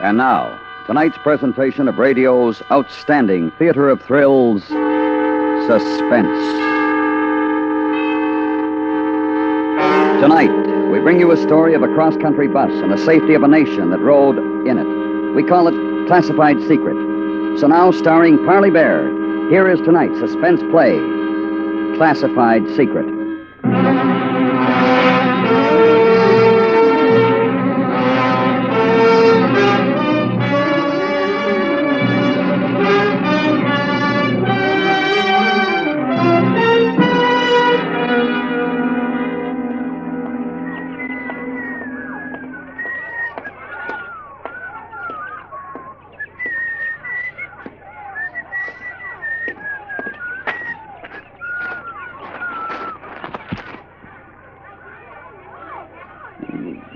And now, tonight's presentation of radio's outstanding theater of thrills, Suspense. Tonight, we bring you a story of a cross-country bus and the safety of a nation that rode in it. We call it Classified Secret. So now, starring Parley Baer, here is tonight's suspense play, Classified Secret.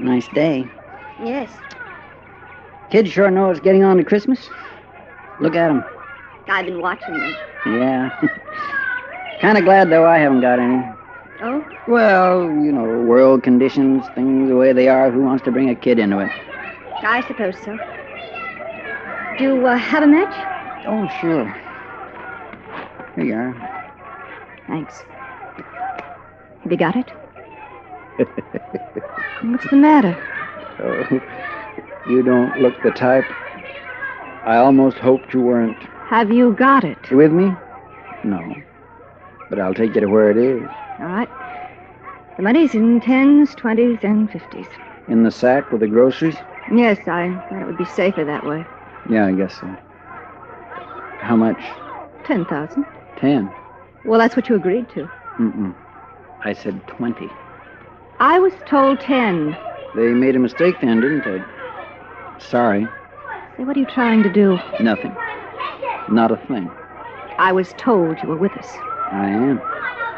Nice day. Yes. Kids sure know it's getting on to Christmas. Look at them. I've been watching them. Yeah. Kind of glad, though, I haven't got any. Oh? Well, world conditions, things the way they are. Who wants to bring a kid into it? I suppose so. Do you have a match? Oh, sure. Here you are. Thanks. Have you got it? What's the matter? Oh, you don't look the type. I almost hoped you weren't. Have you got it? You with me? No. But I'll take you to where it is. All right. The money's in 10s, 20s, and 50s. In the sack with the groceries? Yes, I thought it would be safer that way. Yeah, I guess so. How much? 10,000. 10. Well, that's what you agreed to. Mm-mm. I said 20. I was told 10. They made a mistake then, didn't they? Sorry. Say, what are you trying to do? Nothing. Not a thing. I was told you were with us. I am.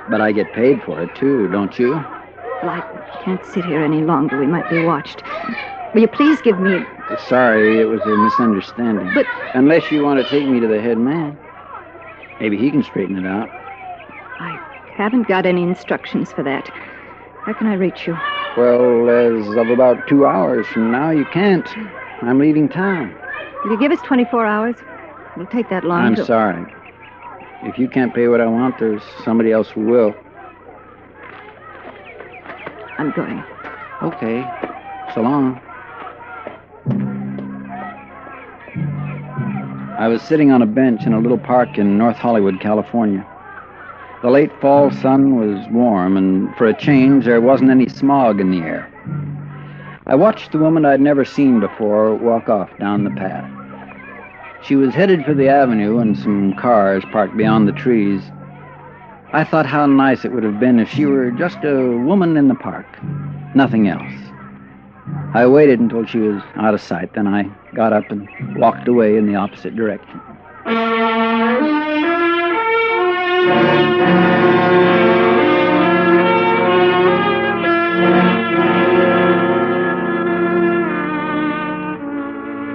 But I get paid for it, too, don't you? Well, I can't sit here any longer. We might be watched. Will you please give me... Sorry, it was a misunderstanding. But... Unless you want to take me to the head man. Maybe he can straighten it out. I haven't got any instructions for that. How can I reach you? Well, as of about 2 hours from now, you can't. I'm leaving town. Will you give us 24 hours? It'll take that long I'm to... sorry. If you can't pay what I want, there's somebody else who will. I'm going. Okay. So long. I was sitting on a bench in a little park in North Hollywood, California. The late fall sun was warm, and for a change, there wasn't any smog in the air. I watched the woman I'd never seen before walk off down the path. She was headed for the avenue and some cars parked beyond the trees. I thought how nice it would have been if she were just a woman in the park, nothing else. I waited until she was out of sight, then I got up and walked away in the opposite direction.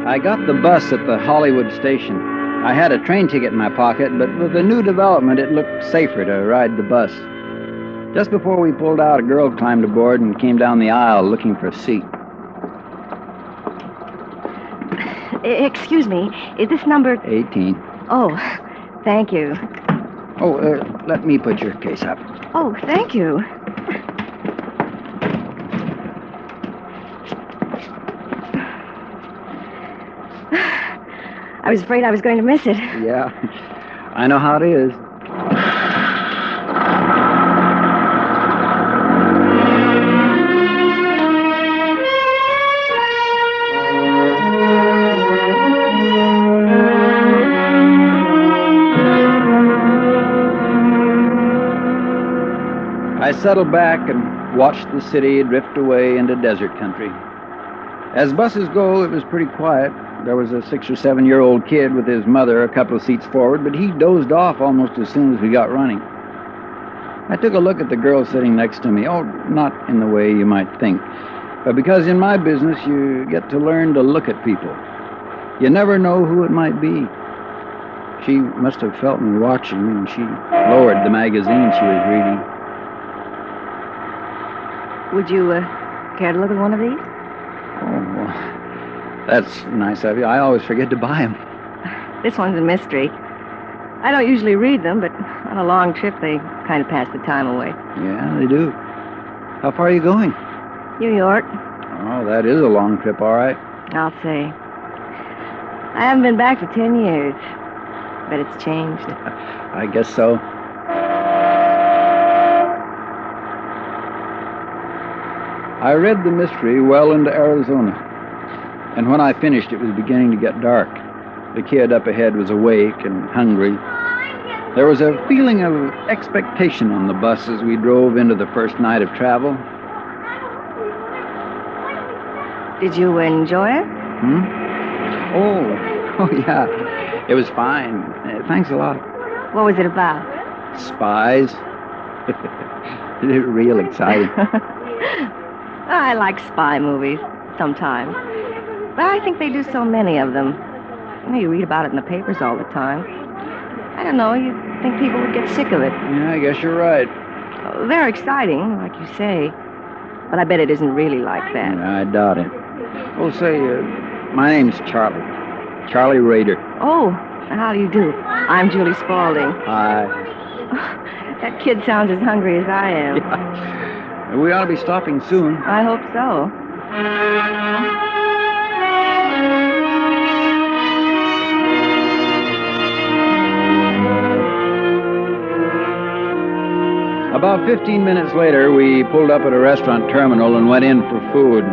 I got the bus at the Hollywood station. I had a train ticket in my pocket, but with the new development, it looked safer to ride the bus. Just before we pulled out, a girl climbed aboard and came down the aisle looking for a seat. Excuse me, is this number... 18. Oh, thank you. Oh, let me put your case up. Oh, thank you. I was afraid I was going to miss it. Yeah, I know how it is. I settled back and watched the city drift away into desert country. As buses go, it was pretty quiet. There was a 6 or 7-year-old kid with his mother a couple of seats forward, but he dozed off almost as soon as we got running. I took a look at the girl sitting next to me. Oh, not in the way you might think, but because in my business you get to learn to look at people. You never know who it might be. She must have felt me watching, and she lowered the magazine she was reading. Would you care to look at one of these? Oh, well, That's nice of you. I always forget to buy them. This one's a mystery. I don't usually read them, but on a long trip, they kind of pass the time away. Yeah, they do. How far are you going? New York, Oh, that is a long trip, all right. I'll say. I haven't been back for 10 years. Bet it's changed. I guess so. I read the mystery well into Arizona, and when I finished, it was beginning to get dark. The kid up ahead was awake and hungry. There was a feeling of expectation on the bus as we drove into the first night of travel. Did you enjoy it? Oh, yeah. It was fine. Thanks a lot. What was it about? Spies. Real exciting. I like spy movies sometimes. But I think they do so many of them. You read about it in the papers all the time. I don't know, you'd think people would get sick of it. Yeah, I guess you're right. They're exciting, like you say. But I bet it isn't really like that. Yeah, I doubt it. Oh, say, my name's Charlie. Charlie Rader. Oh, how do you do? I'm Julie Spaulding. Hi. That kid sounds as hungry as I am. Yeah. We ought to be stopping soon. I hope so. About 15 minutes later, we pulled up at a restaurant terminal and went in for food.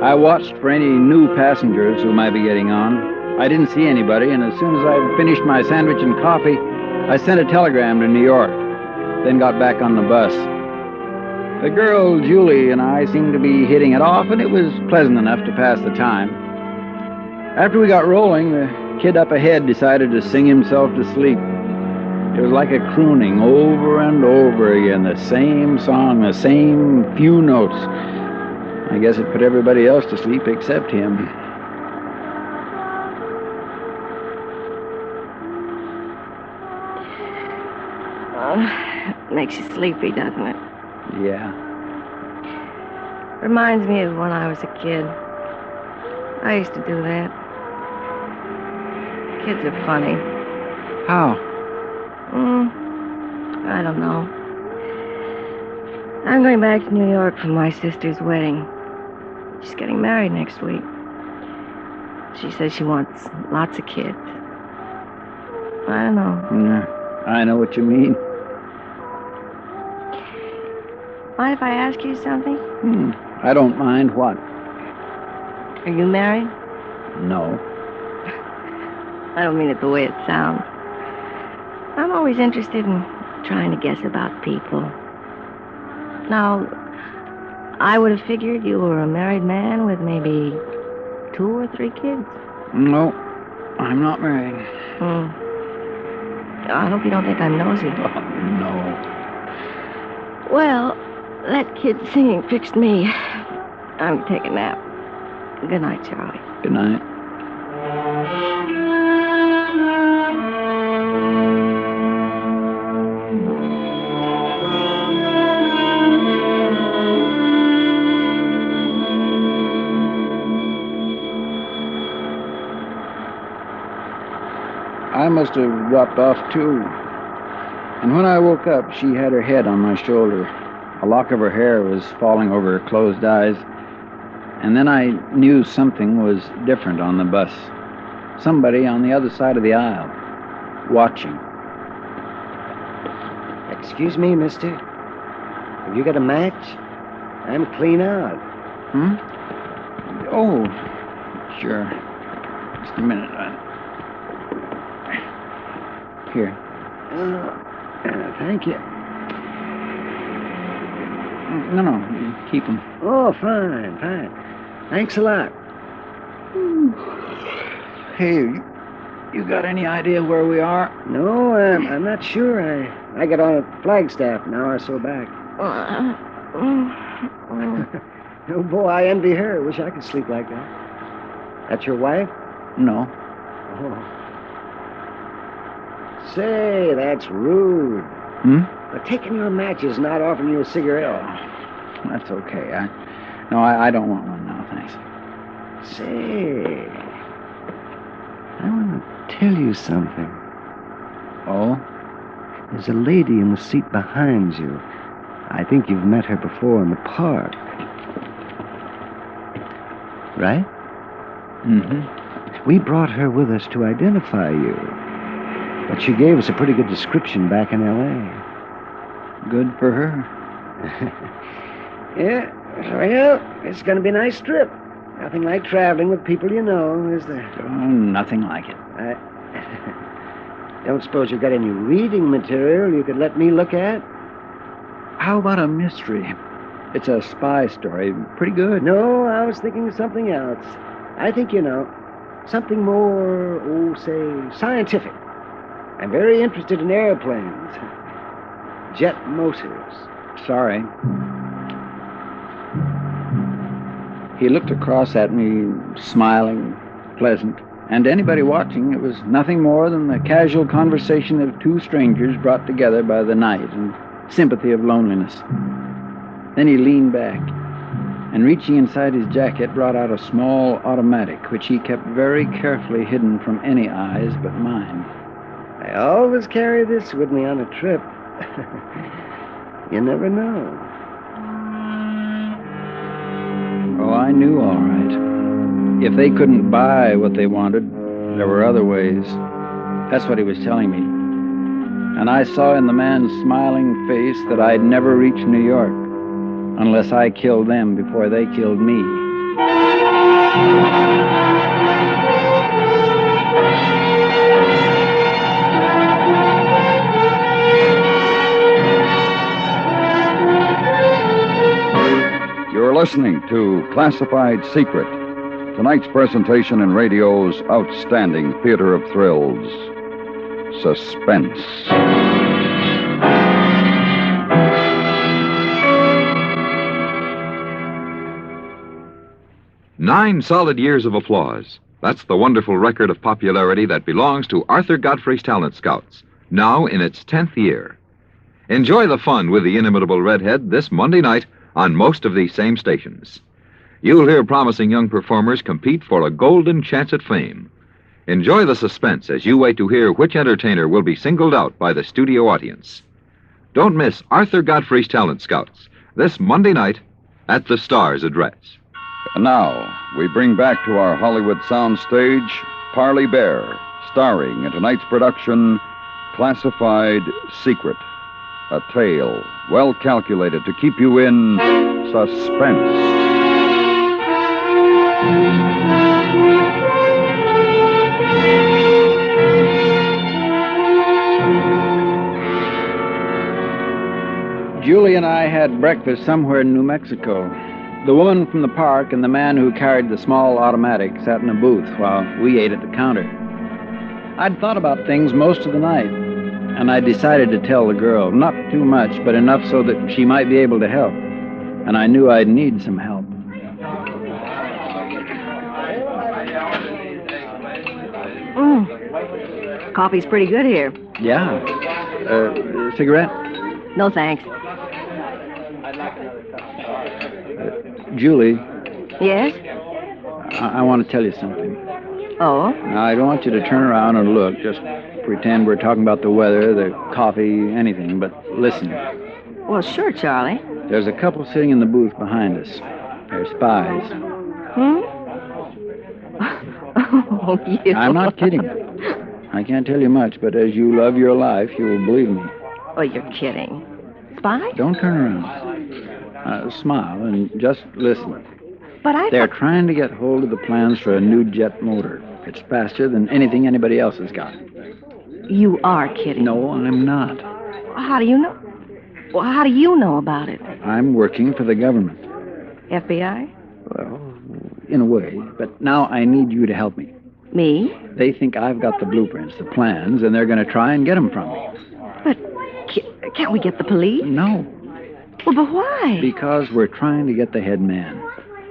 I watched for any new passengers who might be getting on. I didn't see anybody, and as soon as I finished my sandwich and coffee, I sent a telegram to New York, then got back on the bus. The girl, Julie, and I seemed to be hitting it off, and it was pleasant enough to pass the time. After we got rolling, the kid up ahead decided to sing himself to sleep. It was like a crooning over and over again, the same song, the same few notes. I guess it put everybody else to sleep except him. It makes you sleepy, doesn't it? Yeah. Reminds me of when I was a kid. I used to do that. Kids are funny. How? I don't know. I'm going back to New York for my sister's wedding. She's getting married next week. She says she wants lots of kids. I don't know. I know what you mean. Mind if I ask you something? I don't mind what. Are you married? No. I don't mean it the way it sounds. I'm always interested in trying to guess about people. Now, I would have figured you were a married man with maybe 2 or 3 kids. No, I'm not married. I hope you don't think I'm nosy. Oh, no. Well, that kid singing fixed me. I'm going to take a nap. Good night, Charlie. Good night. I must have dropped off, too. And when I woke up, she had her head on my shoulder. A lock of her hair was falling over her closed eyes. And then I knew something was different on the bus. Somebody on the other side of the aisle, watching. Excuse me, mister. Have you got a match? I'm clean out. Oh, sure. Just a minute. Here. Thank you. No, keep them. Oh, fine. Thanks a lot. Hey, you got any idea where we are? No, I'm not sure. I got on at Flagstaff an hour or so back. Oh, boy, I envy her. Wish I could sleep like that. That's your wife? No. Oh. Say, that's rude. But taking your match is not offering you a cigarette. That's okay. I don't want one now, thanks. Say, I want to tell you something. Oh? There's a lady in the seat behind you. I think you've met her before in the park. Right? Mm-hmm. We brought her with us to identify you. But she gave us a pretty good description back in L.A. Good for her. Yeah, well, it's going to be a nice trip. Nothing like traveling with people you know, is there? Oh, nothing like it. I don't suppose you've got any reading material you could let me look at? How about a mystery? It's a spy story. Pretty good. No, I was thinking of something else. I think, something more, say, scientific. I'm very interested in airplanes. Jet motors. Sorry. He looked across at me, smiling, pleasant. And to anybody watching, it was nothing more than the casual conversation of two strangers brought together by the night and sympathy of loneliness. Then he leaned back and, reaching inside his jacket, brought out a small automatic, which he kept very carefully hidden from any eyes but mine. I always carry this with me on a trip. You never know. Oh, I knew all right. If they couldn't buy what they wanted, there were other ways. That's what he was telling me. And I saw in the man's smiling face that I'd never reach New York unless I killed them before they killed me. You're listening to Classified Secret, tonight's presentation in radio's outstanding theater of thrills, Suspense. 9 solid years of applause. That's the wonderful record of popularity that belongs to Arthur Godfrey's Talent Scouts, now in its 10th year. Enjoy the fun with the inimitable redhead this Monday night on most of these same stations. You'll hear promising young performers compete for a golden chance at fame. Enjoy the suspense as you wait to hear which entertainer will be singled out by the studio audience. Don't miss Arthur Godfrey's Talent Scouts this Monday night at the Star's Address. And now, we bring back to our Hollywood soundstage Parley Baer, starring in tonight's production, Classified Secret, a tale well calculated to keep you in suspense. Julie and I had breakfast somewhere in New Mexico. The woman from the park and the man who carried the small automatic sat in a booth while we ate at the counter. I'd thought about things most of the night, and I decided to tell the girl, not too much, but enough so that she might be able to help. And I knew I'd need some help. Coffee's pretty good here. Yeah. Cigarette? No, thanks. Julie, Yes? I want to tell you something. Oh? Now, I don't want you to turn around and look. Just pretend we're talking about the weather, the coffee, anything. But listen. Well, sure, Charlie. There's a couple sitting in the booth behind us. They're spies. Oh, you. I'm not kidding. I can't tell you much, but as you love your life, you will believe me. Oh, you're kidding. Spy? Don't turn around. Smile and just listen. But I They're thought... trying to get hold of the plans for a new jet motor. It's faster than anything anybody else has got. You are kidding. No, I'm not. How do you know? Well, how do you know about it? I'm working for the government. FBI? Well, in a way. But now I need you to help me. Me? They think I've got the blueprints, the plans, and they're going to try and get them from me. But can't we get the police? No, Well, but why? because we're trying to get the head man.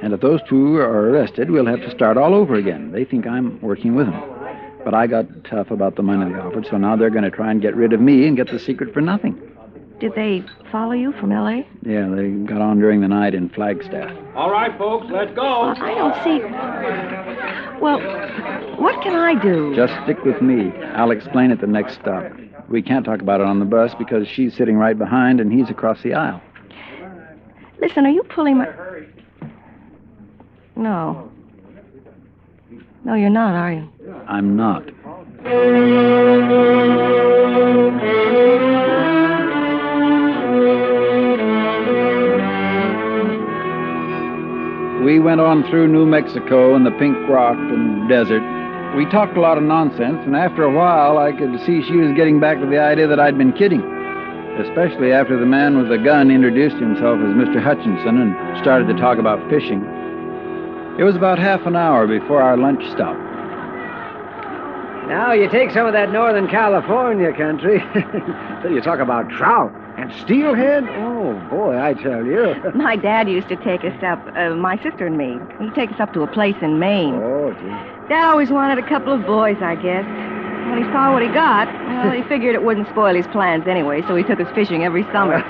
And if those two are arrested, we'll have to start all over again. They think I'm working with them. But I got tough about the money they offered, so now they're going to try and get rid of me and get the secret for nothing. Did they follow you from L.A.? Yeah, they got on during the night in Flagstaff. All right, folks, let's go. I don't see... Well, what can I do? Just stick with me. I'll explain at the next stop. We can't talk about it on the bus because she's sitting right behind and he's across the aisle. Listen, are you pulling my... No. No, you're not, are you? I'm not. We went on through New Mexico and the Pink Rock and desert. We talked a lot of nonsense, and after a while I could see she was getting back to the idea that I'd been kidding, especially after the man with the gun introduced himself as Mr. Hutchinson and started to talk about fishing. It was about half an hour before our lunch stop. Now, you take some of that Northern California country. So you talk about trout and steelhead. Oh, boy, I tell you. My dad used to take us up, my sister and me. He'd take us up to a place in Maine. Oh, gee. Dad always wanted a couple of boys, I guess. When he saw what he got, well, he figured it wouldn't spoil his plans anyway, so he took us fishing every summer.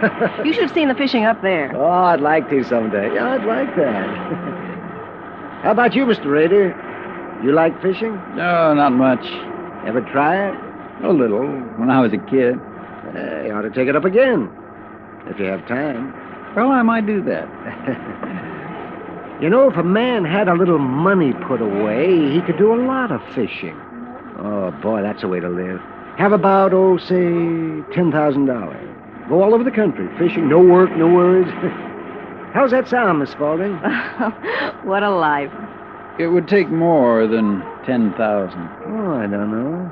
You should have seen the fishing up there. Oh, I'd like to someday. Yeah, I'd like that. How about you, Mr. Rader? You like fishing? No, not much. Ever try it? A little, when I was a kid. You ought to take it up again, if you have time. Well, I might do that. You know, if a man had a little money put away, he could do a lot of fishing. Oh, boy, that's a way to live. Have about, say, $10,000. Go all over the country, fishing, no work, no worries. How's that sound, Miss Spaulding? What a life. It would take more than 10,000. Oh, I don't know.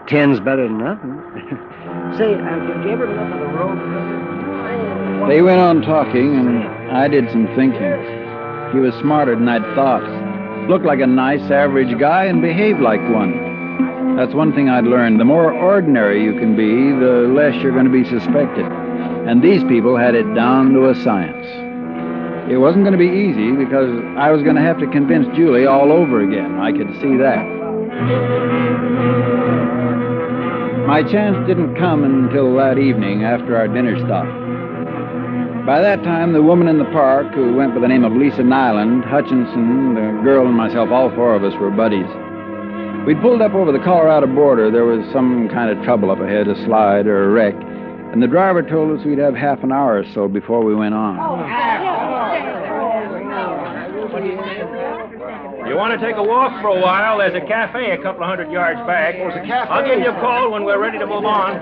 10's better than nothing. Say, did you ever look at the road? They went on talking, and I did some thinking. He was smarter than I'd thought. Looked like a nice, average guy and behaved like one. That's one thing I'd learned. The more ordinary you can be, the less you're going to be suspected. And these people had it down to a science. It wasn't going to be easy because I was going to have to convince Julie all over again. I could see that. My chance didn't come until that evening after our dinner stop. By that time, the woman in the park, who went by the name of Lisa Nyland, Hutchinson, the girl, and myself, all four of us were buddies. We'd pulled up over the Colorado border. There was some kind of trouble up ahead, a slide or a wreck, and the driver told us we'd have half an hour or so before we went on. You want to take a walk for a while? There's a cafe a couple of 100 yards back. There's a cafe? I'll give you a call when we're ready to move on.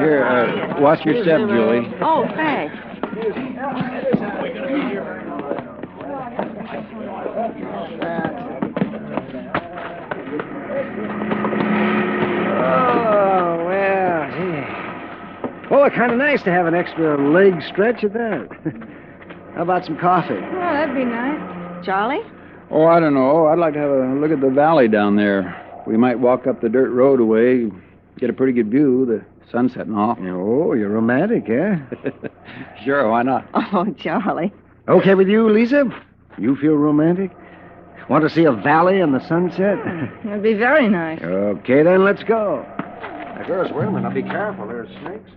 Here, watch your step, Julie. Oh, thanks. Oh, well, gee. Well, kind of nice to have an extra leg stretch at that. How about some coffee? Oh, that'd be nice. Charlie? Oh, I don't know. I'd like to have a look at the valley down there. We might walk up the dirt road away, get a pretty good view, the sunset and all. Oh, you're romantic, eh? Sure, why not? Oh, Charlie. Okay with you, Lisa? You feel romantic? Want to see a valley and the sunset? That'd be very nice. Okay, then let's go. Now, girls, wait a minute. Now, be careful. There's snakes.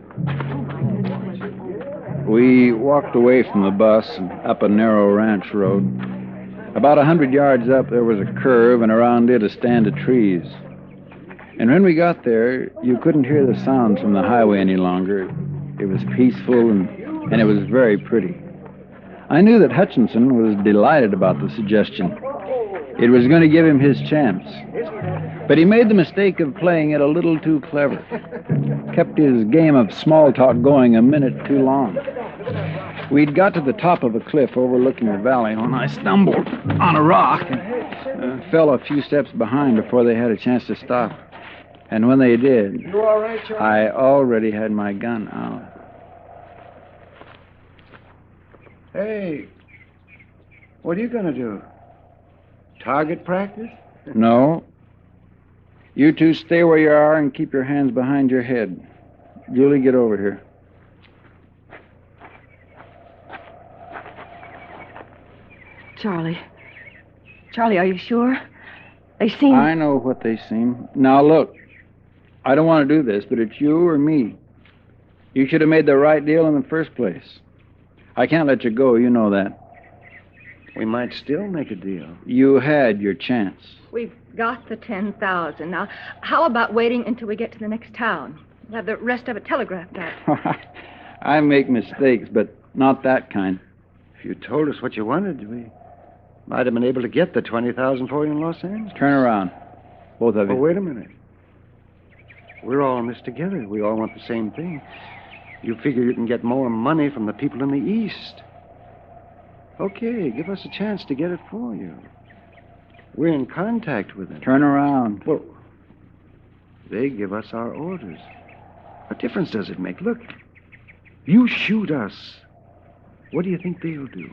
We walked away from the bus and up a narrow ranch road. About 100 yards up, there was a curve, and around it a stand of trees. And when we got there, you couldn't hear the sounds from the highway any longer. It was peaceful, and it was very pretty. I knew that Hutchinson was delighted about the suggestion. It was going to give him his chance. But he made the mistake of playing it a little too clever. Kept his game of small talk going a minute too long. We'd got to the top of a cliff overlooking the valley when I stumbled on a rock and fell a few steps behind before they had a chance to stop. And when they did, You all right, Charlie? I already had my gun out. Hey, what are you going to do? Target practice? No. You two stay where you are and keep your hands behind your head. Julie, get over here. Charlie. Charlie, are you sure? They seem... I know what they seem. Now, look. I don't want to do this, but it's you or me. You should have made the right deal in the first place. I can't let you go, you know that. We might still make a deal. You had your chance. We've got the 10,000. Now, how about waiting until we get to the next town? We'll have the rest of it telegraphed out. I make mistakes, but not that kind. If you told us what you wanted, we might have been able to get the 20,000 for you in Los Angeles. Turn around, both of you. Oh, wait a minute. We're all in this together. We all want the same thing. You figure you can get more money from the people in the East. Okay, give us a chance to get it for you. We're in contact with them. Turn around. Well, they give us our orders. What difference does it make? Look, you shoot us. What do you think they'll do?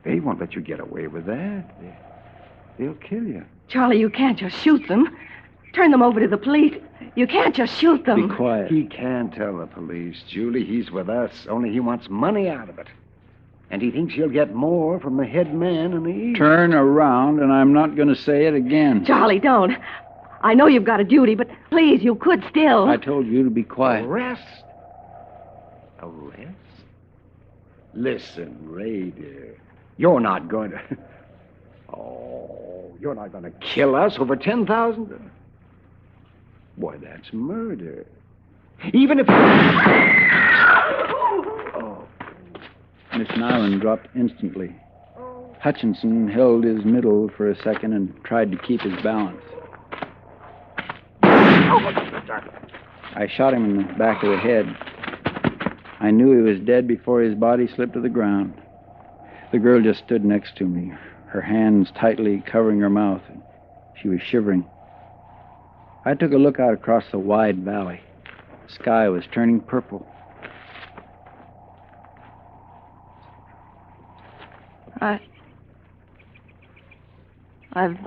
They won't let you get away with that. They'll kill you. Charlie, you can't just shoot them. Turn them over to the police. You can't just shoot them. Be quiet. He can't tell the police, Julie. He's with us. Only he wants money out of it. And he thinks he'll get more from the head man in the East. Turn around, and I'm not going to say it again. Charlie, don't. I know you've got a duty, but please, you could still. I told you to be quiet. Arrest? Arrest? Listen, Ray, dear. You're not going to... Oh, you're not going to kill us over 10,000? Boy, that's murder. Even if... Oh. Miss Nyland dropped instantly. Hutchinson held his middle for a second and tried to keep his balance. I shot him in the back of the head. I knew he was dead before his body slipped to the ground. The girl just stood next to me, her hands tightly covering her mouth. She was shivering. I took a look out across the wide valley. The sky was turning purple. I've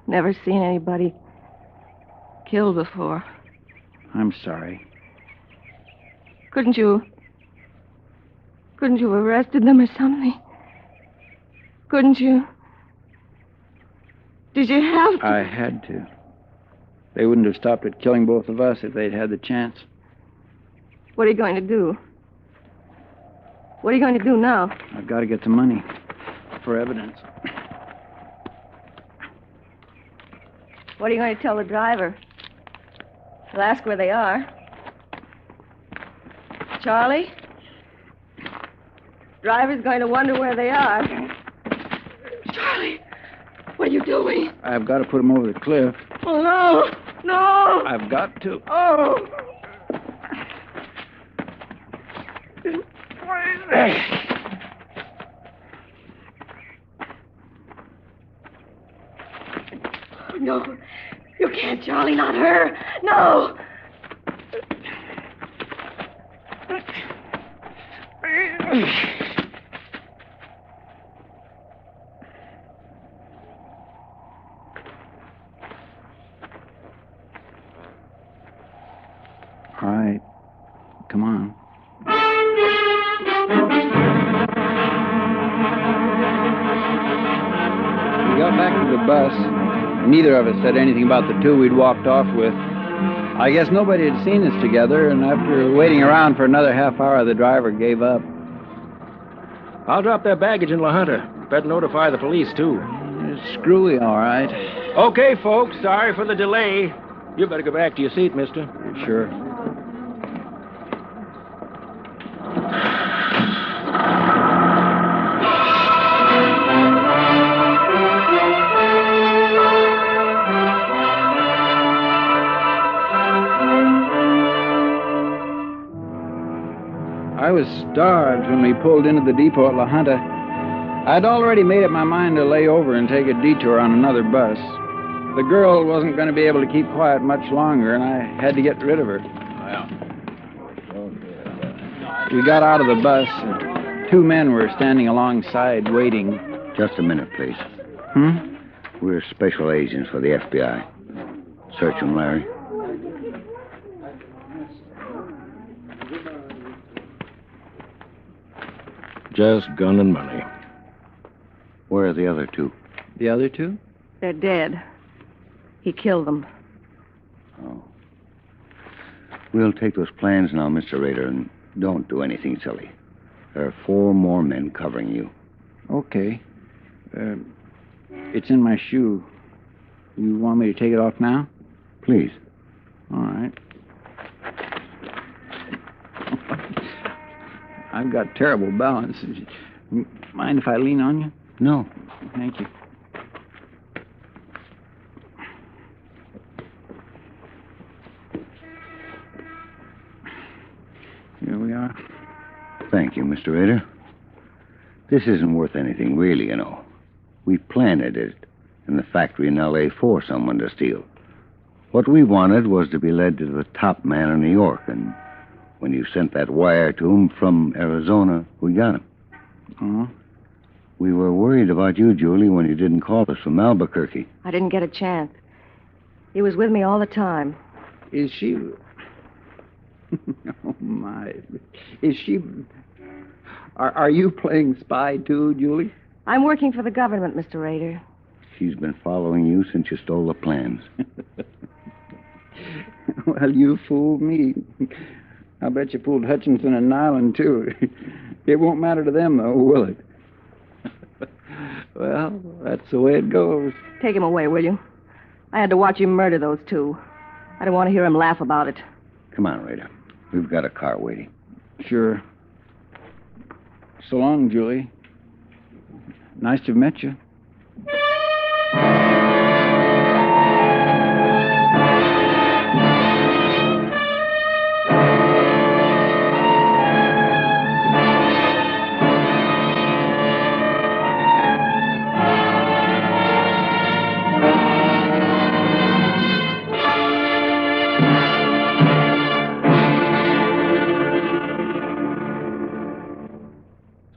never seen anybody killed before. I'm sorry. Couldn't you have arrested them or something? Couldn't you? Did you have to? I had to. They wouldn't have stopped at killing both of us if they'd had the chance. What are you going to do? What are you going to do now? I've got to get the money for evidence. What are you going to tell the driver? He'll ask where they are. Charlie? Driver's going to wonder where they are. Charlie, what are you doing? I've got to put them over the cliff. Oh, no! No! I've got to. Oh! No, you can't, Charlie, not her. No! All right. Come on. We got back to the bus. Neither of us said anything about the two we'd walked off with. I guess nobody had seen us together, and after waiting around for another half hour, the driver gave up. I'll drop their baggage in La Junta. Better notify the police, too. It's screwy, all right. Okay, folks. Sorry for the delay. You better go back to your seat, mister. Sure. I was starved when we pulled into the depot at La Junta. I'd already made up my mind to lay over and take a detour on another bus. The girl wasn't going to be able to keep quiet much longer, and I had to get rid of her. We got out of the bus, and two men were standing alongside waiting. Just a minute, please. We're special agents for the FBI. Search them, Larry. Just gun and money. Where are the other two? The other two? They're dead. He killed them. Oh. We'll take those plans now, Mr. Rader, and don't do anything silly. There are 4 more men covering you. Okay. It's in my shoe. You want me to take it off now? Please. All right. I've got terrible balance. Mind if I lean on you? No. Thank you. Here we are. Thank you, Mr. Rader. This isn't worth anything, really, you know. We planted it in the factory in L.A. for someone to steal. What we wanted was to be led to the top man in New York, and when you sent that wire to him from Arizona, we got him. Uh-huh. We were worried about you, Julie, when you didn't call us from Albuquerque. I didn't get a chance. He was with me all the time. Is she... Oh, my. Is she... Are you playing spy, too, Julie? I'm working for the government, Mr. Rader. She's been following you since you stole the plans. Well, you fooled me. I bet you fooled Hutchinson and Nyland, too. It won't matter to them, though, will it? Well, that's the way it goes. Take him away, will you? I had to watch him murder those 2. I don't want to hear him laugh about it. Come on, Rader. We've got a car waiting. Sure. So long, Julie. Nice to have met you.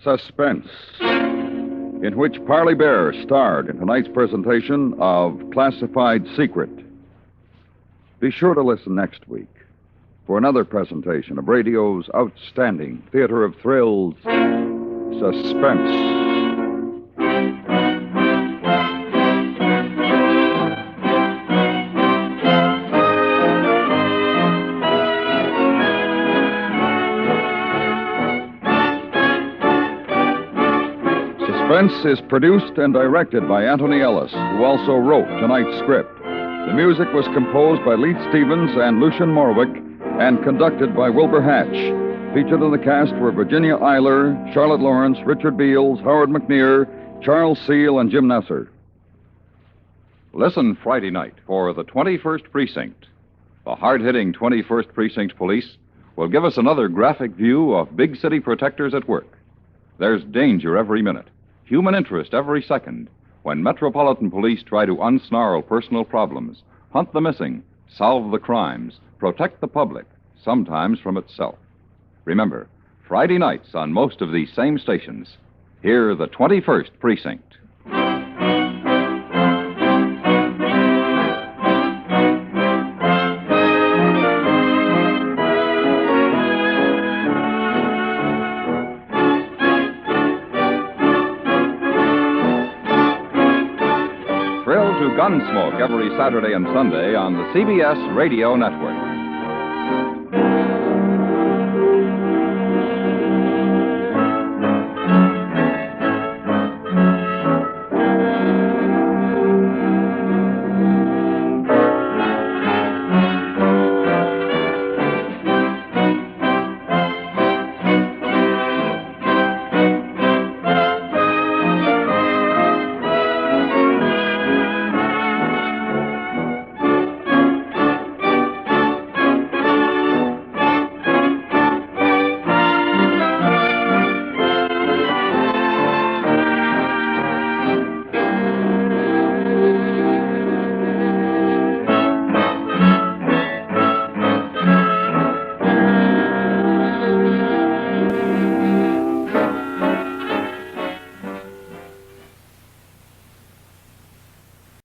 Suspense, in which Parley Baer starred in tonight's presentation of Classified Secret. Be sure to listen next week for another presentation of radio's outstanding theater of thrills, Suspense. Suspense is produced and directed by Anthony Ellis, who also wrote tonight's script. The music was composed by Leith Stevens and Lucian Morwick and conducted by Wilbur Hatch. Featured in the cast were Virginia Eiler, Charlotte Lawrence, Richard Beals, Howard McNear, Charles Seal, and Jim Nesser. Listen Friday night for the 21st Precinct. The hard-hitting 21st Precinct Police will give us another graphic view of big city protectors at work. There's danger every minute, human interest every second, when Metropolitan Police try to unsnarl personal problems, hunt the missing, solve the crimes, protect the public, sometimes from itself. Remember, Friday nights on most of these same stations. Hear the 21st Precinct. Gunsmoke every Saturday and Sunday on the CBS Radio Network.